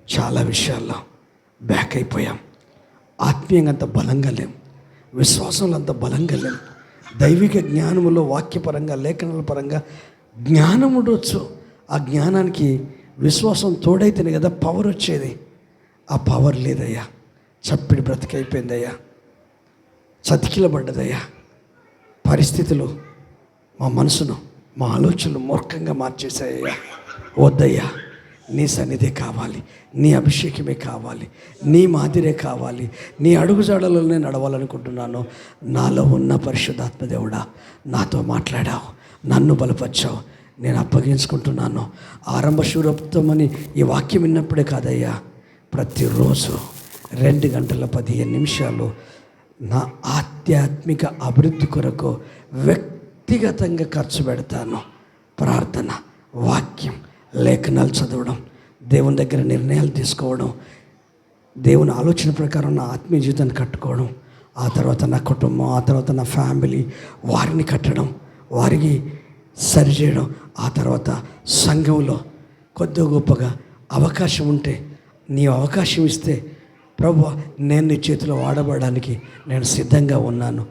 చాలా విషయాల్లో బ్యాక్ అయిపోయాం. ఆత్మీయంగా అంత బలంగా లేం, విశ్వాసంలో అంత బలంగా లేం. దైవిక జ్ఞానములో వాక్యపరంగా లేఖనాల పరంగా జ్ఞానం ఉండవచ్చు. ఆ జ్ఞానానికి విశ్వాసం తోడైతేనే కదా పవర్ వచ్చేది. ఆ పవర్ లేదయ్యా. చప్పిడి బ్రతికైపోయిందయ్యా, చతికిలబడ్డదయ్యా. పరిస్థితులు మా మనసును, మా ఆలోచనలు మూర్ఖంగా మార్చేశాయ్యా. వద్దయ్యా, నీ సన్నిధే కావాలి, నీ అభిషేకమే కావాలి, నీ మాదిరే కావాలి, నీ అడుగుజాడలలోనే నడవాలనుకుంటున్నాను. నాలో ఉన్న పరిశుద్ధాత్మ దేవుడా, నాతో మాట్లాడావు, నన్ను బలపరిచావు, నేను అప్పగించుకుంటున్నాను. ఆరంభ శూరత్వమని ఈ వాక్యం విన్నప్పుడే కాదయ్యా, ప్రతిరోజు 2 గంటల 15 నిమిషాలు నా ఆధ్యాత్మిక అభివృద్ధి కొరకు వ్యక్తిగతంగా ఖర్చు పెడతాను. ప్రార్థన, వాక్యం, లేఖనాలు చదవడం, దేవుని దగ్గర నిర్ణయాలు తీసుకోవడం, దేవుని ఆలోచన ప్రకారం నా ఆత్మీయ జీవితాన్ని కట్టుకోవడం, ఆ తర్వాత నా కుటుంబం, ఆ తర్వాత నా ఫ్యామిలీ, వారిని కట్టడం, వారికి సరిచేయడం, ఆ తర్వాత సంఘంలో కొద్దిగా గొప్పగా అవకాశం ఉంటే, నీ అవకాశం ఇస్తే ప్రభువా, నేను నీ చేతిలో వాడబడడానికి నేను సిద్ధంగా ఉన్నాను